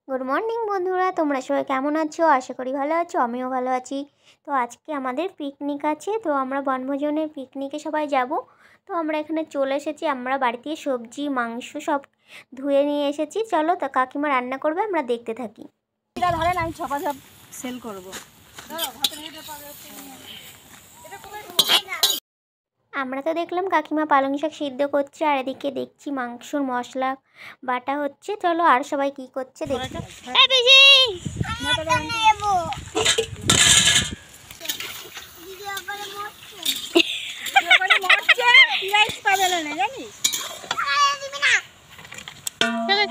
Good morning বন্ধুরা, তোমরা সবাই কেমন আছো? আশা করি ভালো আছো, আমিও ভালো আছি। তো আজকে আমাদের পিকনিক আছে, তো আমরা বনভোজনের পিকনিকে সবাই যাব। তো আমরা এখানে চলে এসেছি, আমরা বাড়িতে সবজি মাংস সব ধুয়ে নিয়ে এসেছি। চলো, তো কাকিমা রান্না করবে, আমরা দেখতে থাকি। ধরেন আমি ছপাঝপ সেল করবো। আমরা তো দেখলাম কাকিমা পালং শাক সিদ্ধ করছে, আর এদিকে দেখছি মাংসর মশলা বাটা হচ্ছে। চলো আর সবাই কি করছে দেখি।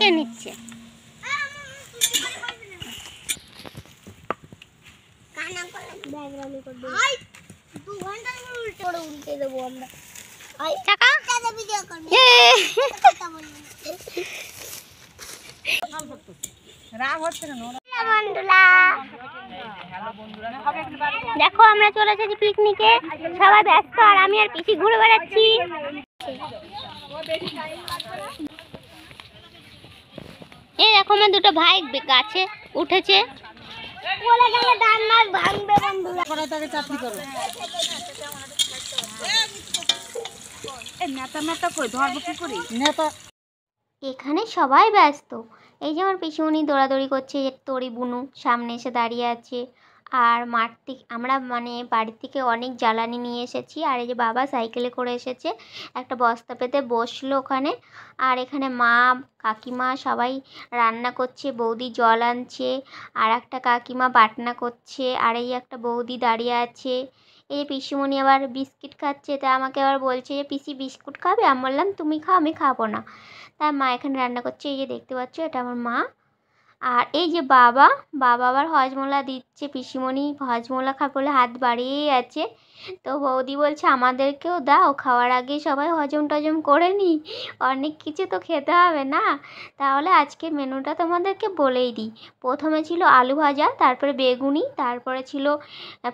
কে নিচ্ছে? উল্টে দেবো আমরা। দেখো আমরা চলে এসেছি পিকনিকে, সবাই ব্যস্ত আর আমি আর পিসি ঘুরে বেড়াচ্ছি। এই দেখো আমার দুটো ভাই গাছে উঠেছে। এখানে সবাই ব্যস্ত। এই যে আমার পিসিমণি দৌড়াদৌড়ি করছে, তরি বুনু সামনে এসে দাঁড়িয়ে আছে। আর মাঠ থেকে আমরা বাড়ি থেকে অনেক জ্বালানি নিয়ে এসেছি। আর এই যে বাবা সাইকেলে করে এসেছে, একটা বস্তা পেতে বসলো ওখানে। আর এখানে মা কাকিমা সবাই রান্না করছে, বৌদি জল আনছে, আর একটা কাকিমা বাটনা করছে, আর এই একটা বৌদি দাঁড়িয়ে আছে। এই পিসিমণি আবার বিস্কিট খাচ্ছে, তা আমাকে আবার বলছে যে পিসি বিস্কুট খাবে। আমি বললাম তুমি খাও, আমি খাবো না। তার মা এখানে রান্না করছে, এই যে দেখতে পাচ্ছ এটা আমার মা। আর এই যে বাবা আবার হজমোলা দিচ্ছে, পিসিমণি হজমোলা খাবে বলে হাত বাড়িয়েই আছে। তো বৌদি বলছে আমাদেরকেও দাও, খাওয়ার আগে সবাই হজম টজম করে নিই, অনেক কিছু তো খেতে হবে না। তাহলে আজকের মেনুটা তোমাদেরকে বলেই দিই। প্রথমে ছিল আলু ভাজা, তারপরে বেগুনি, তারপরে ছিল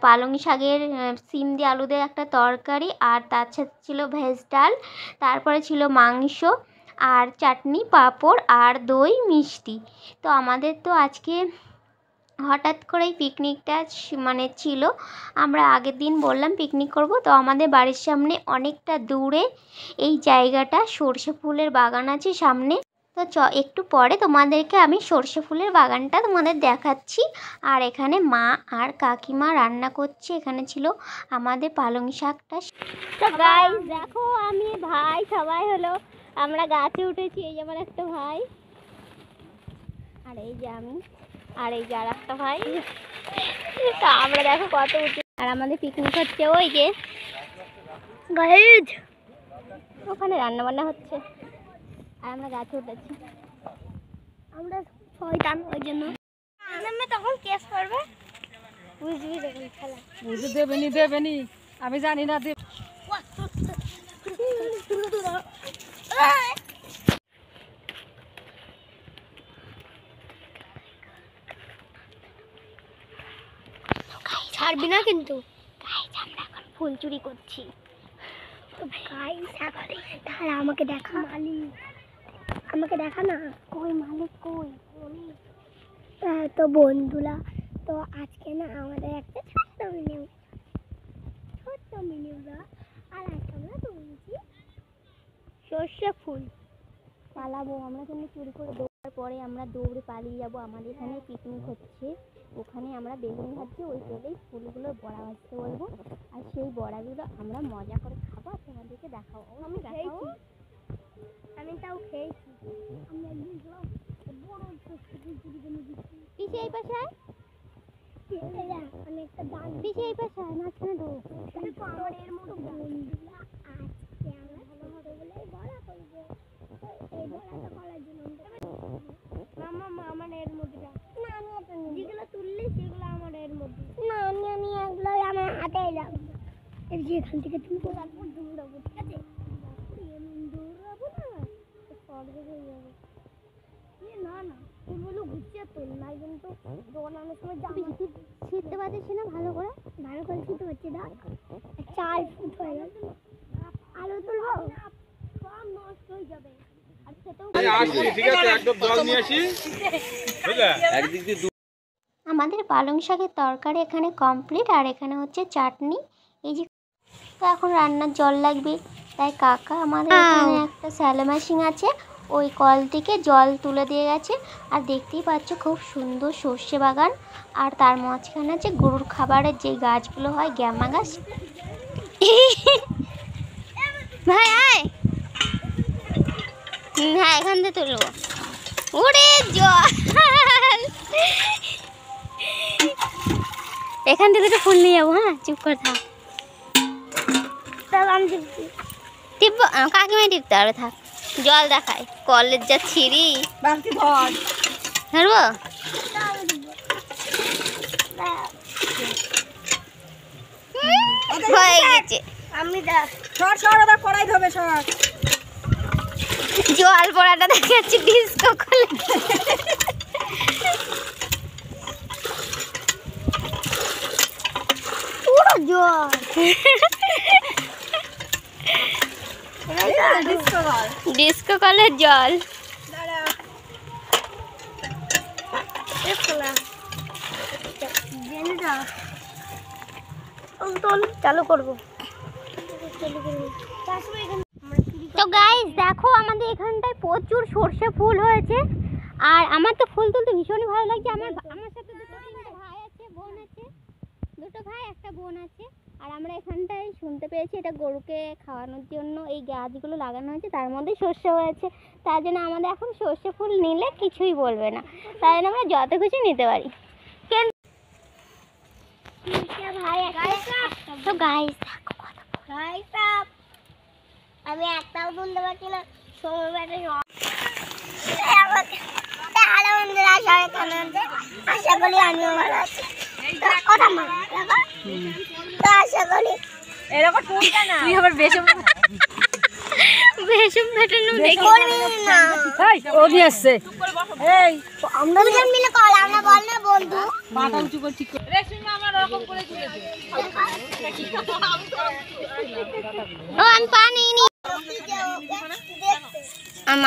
পালং শাকের সিম দিয়ে আলু দিয়ে একটা তরকারি, আর তার সাথে ছিল ভেজ ডাল, তারপরে ছিল মাংস, আর চাটনি, পাঁপড়, আর দই, মিষ্টি। তো আমাদের তো আজকে হঠাৎ করেই পিকনিকটা ছিল। আমরা আগের দিন বললাম পিকনিক করব, তো আমাদের বাড়ির সামনে অনেকটা দূরে এই জায়গাটা, সর্ষে ফুলের বাগান আছে সামনে। তো একটু পরে তোমাদেরকে আমি সর্ষে ফুলের বাগানটা তোমাদের দেখাচ্ছি। আর এখানে মা আর কাকিমা রান্না করছে। এখানে ছিল আমাদের পালং শাকটা। তো গাইস দেখো, আমি ভাই সবাই হলো আমরা গাছে উঠেছি। এই যে আমার একটা ভাই, আর এই যে আমি, আর এই যে আর একটা ভাই। তা আমরা দেখো কত উঠে, আর আমাদের পিকনিক হচ্ছে ওই যে গাইজ, ওখানে রান্না বান্না হচ্ছে, আর আমরা গাছে উঠেছি। আমরা শয়তান, ওই জন্য তখন কেস করবে, বুঝবি তখন খেলা বুঝে দেবেনি আমি জানি না। ছাড়বি না কিন্তু। আমরা এখন ফুল চুরি করছি। তাহলে আমাকে দেখা, মালিক আমাকে দেখা না। কই মালিক কই? তো বন্ধুরা, তো আজকে না আমাদের একটা ছোট্ট মিনিউরা, আর আজকে আমরা তুলছি সর্ষে ফুল। পালাবো আমরা, কিন্তু চুরি করে দৌড়ার পরে আমরা দৌড়ে পালিয়ে যাবো। আমাদের এখানে পিকনিক হচ্ছে, ওখানে আমরা বেগুন ভাজছি, ওই তেলেই ফুলগুলো বড়া ভাজতে বলবো। আর সেই বড়াগুলো আমরা মজা করে খাবো, আর তোমাদেরকে দেখাবো। আমি দেখাবো, আমি তাও খেয়েছি। পিছিয়ে এই পাশে আয়, পিছিয়ে এই পাশে আয়, মাঝখানে ঢোক। এর মতো বন্ধুরা, আজকে আমরা ছোটবেলায় বড়া করবো। এই বড়াটা করার জন্য আমার এর মধ্যে না, আমি এটা যেগুলো তুললি সেগুলো আমার এর মধ্যে না, আমি এগুলো আমার হাতে রাখবো। এই যে এখান থেকে তুমি দৌড়াবো, ঠিক আছে? দৌড়াবো না, স্বর্গ হয়ে যাবে। না না, তুলগুলো ঘুরছে তোল না, কিন্তু দৌড়ানোর সময় ছিটতে পারছি না ভালো করে ছিটতে হচ্ছে না। 4 ফুট হয়ে গেছে, আলু তুলবো, সব নষ্ট হয়ে যাবে। আমাদের পালং শাকের তরকারি এখানে কমপ্লিট, আর এখানে হচ্ছে চাটনি। এই যে তো এখন রান্নার জল লাগবে, তাই কাকা আমাদের এখানে একটা স্যালো মেশিন আছে, ওই কল থেকে জল তুলে দিয়ে গেছে। আর দেখতেই পাচ্ছ খুব সুন্দর সর্ষে বাগান, আর তার মাঝখানে আছে গরুর খাবারের যে গাছগুলো হয়, গ্যামা গাছ। ভাই আয়, হ্যাঁ এখান থেকে তুলবো। ওরে জল, এখান থেকে তো ফুল নিয়ে যাবো। হ্যাঁ চুপ করে থাক, টিপবো কাকিমাই টিপতে পারবে, থাক। জল দেখায় কলের যা ছিঁড়ি, ধরবো হয়ে গেছে। আমি জল পড়াটা দেখাচ্ছি ডিস্কো করলে। পুরো জল ডিস্কো কলের জল। চালু করবো। তো গাইস দেখো আমাদের এখানটায় প্রচুর সর্ষে ফুল হয়েছে, আর আমার তো ফুল তুলতে ভীষণই ভালো লাগছে। আমার সাথে দুটো ভাই আছে, বোন আছে, দুটো ভাই একটা বোন আছে। আর আমরা এখানটায় শুনতে পেয়েছি এটা গরুকে খাওয়ানোর জন্য এই গাছগুলো লাগানো হয়েছে, তার মধ্যে সর্ষে হয়েছে। তার জন্য আমাদের এখন সর্ষে ফুল নিলে কিছুই বলবে না, তাই জন্য আমরা যত কিছু নিতে পারি। তো গাইস আমি একটাও তুলতে পারছি না, আশা করি আমিও ভালো আছি। আশা করি মিলে কল আমরা বল না বন্ধু আমি পানি নি,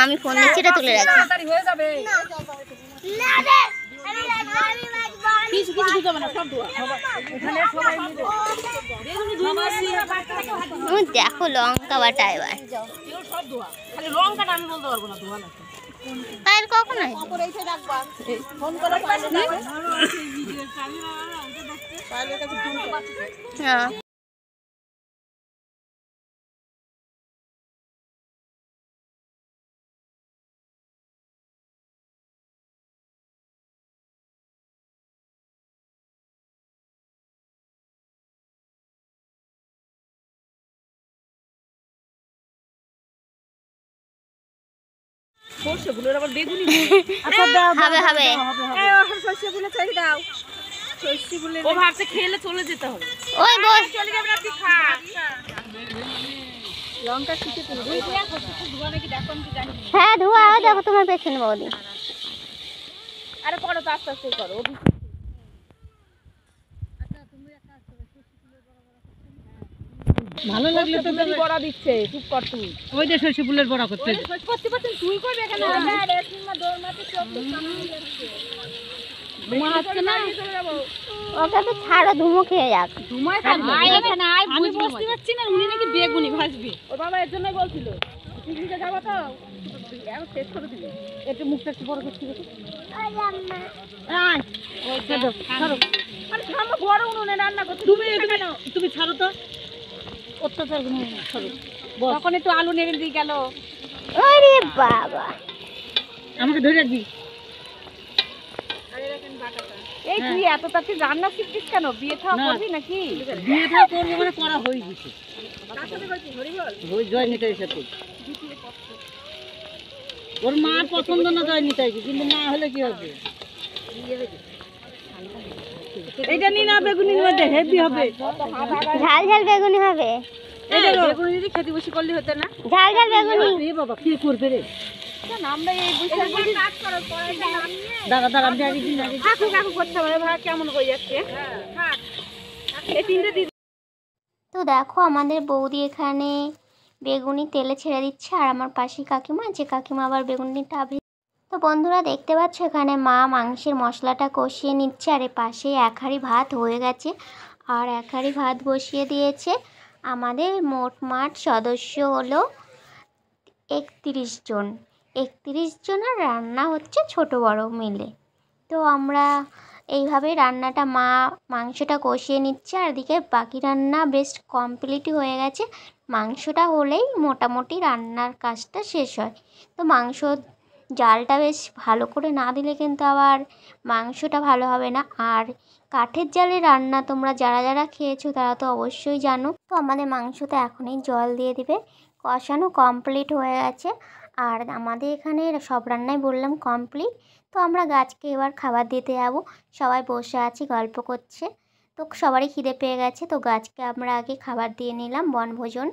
আমি ফোন দিচ্ছি, এটা তুলে রাখি। দেখো লঙ্কা বাটা এবার কখন হ্যাঁ হবে হবে ও ভাবছে খেলে চলে যেতে হবে। ওই বল চলে যাবে না, তুই খা। লঙ্কা শিখে তুই ধোয়া নাকি দেখো, আমি জানি। হ্যাঁ ধোয়া, দেখো তোমার পেছনে বৌদি। আরে করো তো, আস্তে আস্তে করো। ভালো লাগলে তো বড়া দিচ্ছে, চুপ কর তুই। ওই যে সরষে ফুলের বড়া করতে তুই করবে কেন? ওকে তো ছাড়ো, ধুমো খেয়ে যাক। আমি বসতে পারছি না, উনি নাকি বেগুনি ভাজবে। ওর বাবা এর জন্যই বলছিল পিকনিকে যাবো তো, শেষ করে দিবি। একটু মুখটা একটু বড় করছি। বড় উনুনে রান্না করছি। তুমি ছাড়ো তো, অত্যাচার ছাড়ো। তখন একটু আলু নেড়ে দিয়ে গেল। ওরে বাবা, আমাকে ধরে রাখবি। এই তুই এত তাড়াতাড়ি রান্না শিখছিস কেন? বিয়ে থাওয়া করবি নাকি? বিয়ে থাওয়া করবো মানে করা হয়ে গেছে। জয় নিতাইয়ের সাথে ওর মার পছন্দ না জয় নিতাইকে, কিন্তু না হলে কি হবে? এটা নি না বেগুনির মধ্যে হেভি হবে, ঝাল ঝাল বেগুনি হবে। বেগুনি যদি খেতে বসে করলে হতো না? ঝাল ঝাল বেগুনি। রে বাবা কি করবে রে? আমরা এই বসে কাজ করো, পরে দাঁড়া দাঁড়া আমি আগে দিন আগে কাকু কাকু করতে হবে। ভাই কেমন কই যাচ্ছে? হ্যাঁ এই তিনটে দিন। তো দেখো আমাদের বৌদি এখানে বেগুনি তেলে ছেড়ে দিচ্ছে, আর আমার পাশে কাকিমা, যে কাকিমা আবার বেগুনিটা তো বন্ধুরা দেখতে পাচ্ছ এখানে মা মাংসের মশলাটা কষিয়ে নিচ্ছে, আর পাশে এক হাঁড়ি ভাত হয়ে গেছে, আর এক হাঁড়ি ভাত বসিয়ে দিয়েছে। আমাদের মোটমাট সদস্য হলো 31 জন। 31 জনের রান্না হচ্ছে ছোট বড় মিলে। তো আমরা এইভাবে রান্নাটা মা মাংসটা কষিয়ে নিচ্ছে, আর এদিকে বাকি রান্না বেশ কমপ্লিটই হয়ে গেছে। মাংসটা হলেই মোটামুটি রান্নার কাজটা শেষ হয়। তো মাংস জালটা বেশ ভালো করে না দিলে কিন্তু আবার মাংসটা ভালো হবে না। আর কাঠের জালে রান্না তোমরা যারা যারা খেয়েছো তারা তো অবশ্যই জানো। তো আমাদের মাংসতে এখনই জল দিয়ে দিবে। কষানো কমপ্লিট হয়ে গেছে, আর আমাদের এখানে সব রান্নাই বললাম কমপ্লিট। তো আমরা গাছকে এবার খাবার দিতে যাবো। সবাই বসে আছি, গল্প করছে। তো সবারই খিদে পেয়ে গেছে, তো গাছকে আমরা আগে খাবার দিয়ে নিলাম বনভোজন,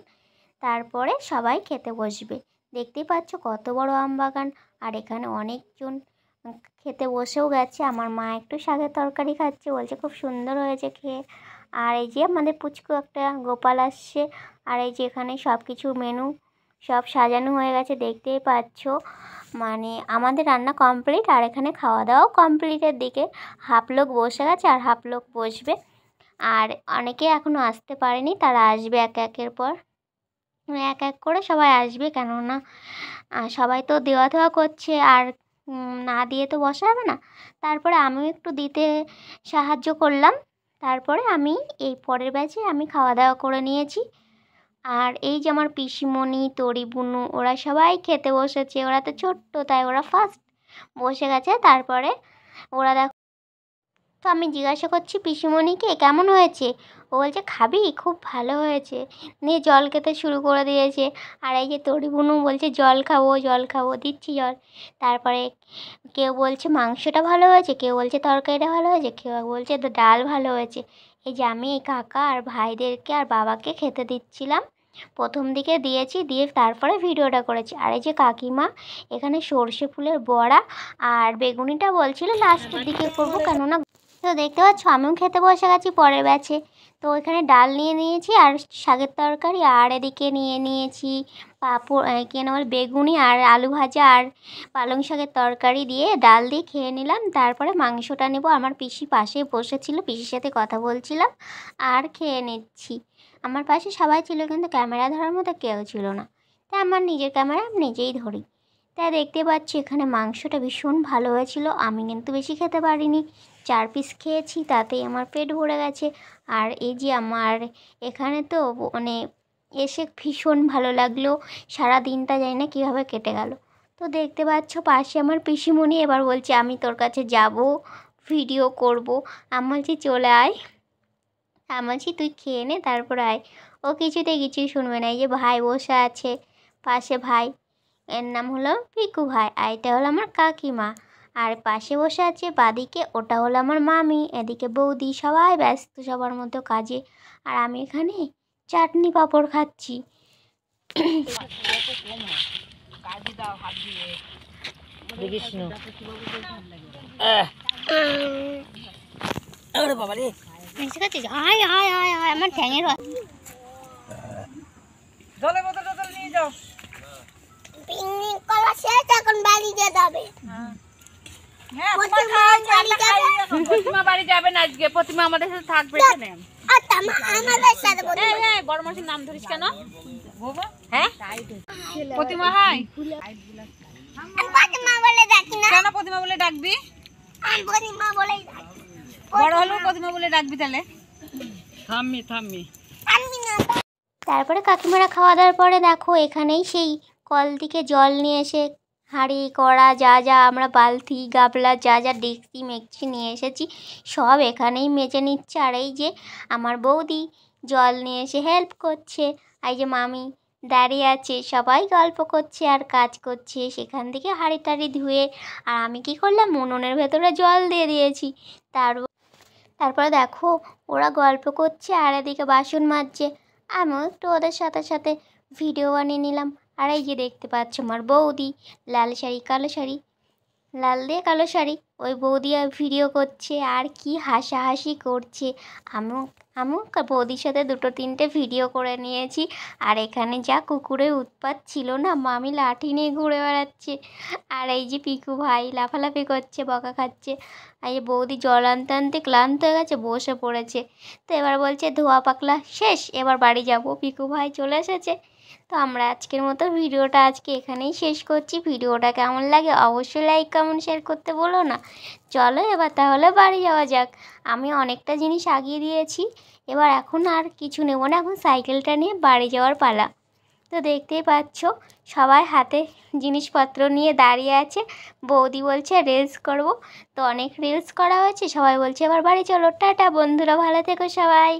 তারপরে সবাই খেতে বসবে। দেখতেই পাচ্ছ কত বড় আম বাগান, আর এখানে অনেকজন খেতে বসেও গেছে। আমার মা একটু শাকের তরকারি খাচ্ছে, বলছে খুব সুন্দর হয়েছে খেয়ে। আর এই যে আমাদের পুচকু একটা গোপাল আসছে, আর এই যে এখানে সব কিছু মেনু সব সাজানো হয়ে গেছে, দেখতেই পাচ্ছ। মানে আমাদের রান্না কমপ্লিট, আর এখানে খাওয়া দাওয়াও কমপ্লিটের দিকে। হাফ লোক বসে গেছে আর হাফ লোক বসবে, আর অনেকে এখনও আসতে পারেনি, তারা আসবে এক একের পর এক এক করে সবাই আসবে। কেননা সবাই তো দেওয়া দেওয়া করছে, আর না দিয়ে তো বসা যাবে না। তারপরে আমিও একটু দিতে সাহায্য করলাম। তারপরে আমি এই পরের ব্যাচে আমি খাওয়া দাওয়া করে নিয়েছি। আর এই যে আমার পিসিমণি, তরি, বুনু, ওরা সবাই খেতে বসেছে। ওরা তো ছোট্ট, তাই ওরা ফার্স্ট বসে গেছে। তারপরে ওরা দেখো, তো আমি জিজ্ঞাসা করছি পিসিমণিকে কেমন হয়েছে, ও বলছে খাবি, খুব ভালো হয়েছে, নিয়ে জল খেতে শুরু করে দিয়েছে। আর এই যে তরি বুনু বলছে জল খাবো জল খাবো, দিচ্ছি জল। তারপরে কেউ বলছে মাংসটা ভালো হয়েছে, কেউ বলছে তরকারিটা ভালো হয়েছে, কেউ বলছে ডাল ভালো হয়েছে। এই যে আমি এই কাকা আর ভাইদেরকে আর বাবাকে খেতে দিচ্ছিলাম। প্রথম দিকে দিয়েছি, দিয়ে তারপরে ভিডিওটা করেছি। আর এই যে কাকিমা এখানে সর্ষে ফুলের বড়া আর বেগুনিটা বলছিল লাস্টের দিকে করবো, কেননা তো দেখতে পাচ্ছ আমিও খেতে বসে গেছি পরের ব্যাচে। তো এখানে ডাল নিয়ে নিয়েছি আর শাকের তরকারি, আর এদিকে নিয়ে নিয়েছি পাঁপড়, কি নাম বলে, বেগুনি আর আলু ভাজা আর পালং শাকের তরকারি দিয়ে ডাল দিয়ে খেয়ে নিলাম। তারপরে মাংসটা নেব। আমার পিসি পাশে বসেছিল, পিসির সাথে কথা বলছিলাম আর খেয়ে নিচ্ছি। আমার পাশে সবাই ছিল, কিন্তু ক্যামেরা ধরার মতো কেউ ছিল না, তাই আমার নিজের ক্যামেরা আমি নিজেই ধরি। তাই দেখতে পাচ্ছি এখানে মাংসটা ভীষণ ভালো হয়েছিল। আমি কিন্তু বেশি খেতে পারিনি, 4 পিস খেয়েছি, তাতেই আমার পেট ভরে গেছে। আর এই যে আমার এখানে তো মানে এসে ভীষণ ভালো লাগলো, সারা দিনটা জানি না কীভাবে কেটে গেল। তো দেখতে পাচ্ছ পাশে আমার পিসিমণি এবার বলছে আমি তোর কাছে যাব, ভিডিও করব। আমি বলছি চলে আয়, আমি বলছি তুই খেয়ে নে তারপর আয়। ও কিছুই শুনবে না। এই যে ভাই বসে আছে পাশে, ভাই এর নাম হলো পিকু ভাই, আর এটা হলো আমার কাকিমা। আর পাশে বসে আছে বাদিকে, ওটা হলো আমার মামি, এদিকে বৌদি, সবাই ব্যস্ত সবার মতো কাজে। আর আমি এখানে চাটনি পাঁপড় খাচ্ছি। আমার ঠ্যাঙের নিয়ে যাও। পিকনিক করা শেষ, এখন বাড়ি যেতে হবে। প্রতিমা বাড়ি যাবে না আজকে, প্রতিমা আমাদের সাথে থাকবে এখানে। বড় মাসির নাম ধরিস কেন? হ্যাঁ প্রতিমা, হাই কেন প্রতিমা বলে ডাকবি? বড় হলো প্রতিমা বলে ডাকবি তাহলে। থামবি। তারপরে কাকিমারা খাওয়া দাওয়ার পরে দেখো এখানেই সেই কল থেকে জল নিয়ে এসে হাঁড়ি কড়া যা যা আমরা বালতি গাবলা যা যা ডেকচি মেকচি নিয়ে এসেছি সব এখানেই মেজে নিচ্ছে। আর এই যে আমার বৌদি জল নিয়ে এসে হেল্প করছে, এই যে মামি দাঁড়িয়ে আছে, সবাই গল্প করছে আর কাজ করছে। সেখান থেকে হাঁড়ি টাড়ি ধুয়ে আর আমি কি করলাম, উনুনের ভেতরে জল দিয়ে দিয়েছি। তারপরে দেখো ওরা গল্প করছে আর এদিকে বাসন মাজছে, আমিও একটু ওদের সাথে সাথে ভিডিও বানিয়ে নিলাম। আর এই যে দেখতে পাচ্ছ আমার বৌদি লাল শাড়ি কালো শাড়ি, লাল দিয়ে কালো শাড়ি, ওই বৌদি আর ভিডিও করছে আর কি হাসাহাসি করছে। আমিও আমি বৌদির সাথে 2-3টে ভিডিও করে নিয়েছি। আর এখানে যা কুকুরের উৎপাত ছিল না, মামি লাঠি নিয়ে ঘুরে বেড়াচ্ছে। আর এই যে পিকু ভাই লাফালাফি করছে, বকা খাচ্ছে। আর এই বৌদি জল আনতে আনতে ক্লান্ত হয়ে গেছে, বসে পড়েছে। তো এবার বলছে ধোয়া পাকলা শেষ, এবার বাড়ি যাব। পিকু ভাই চলে এসেছে। তো আমরা আজকের মতো ভিডিওটা এখানেই শেষ করছি। ভিডিওটা কেমন লাগে অবশ্যই লাইক কমেন্ট শেয়ার করতে বলো না। চলো এবার তাহলে বাড়ি যাওয়া যাক। আমি অনেকটা জিনিস আগিয়ে দিয়েছি, এবার এখন আর কিছু নেব না, এখন সাইকেলটা নিয়ে বাড়ি যাওয়ার পালা। তো দেখতেই পাচ্ছ সবাই হাতে জিনিসপত্র নিয়ে দাঁড়িয়ে আছে। বৌদি বলছে রিলস করব। তো অনেক রিলস করা হয়েছে, সবাই বলছে এবার বাড়ি চলো, টাটা বন্ধুরা, ভালো থেকো সবাই।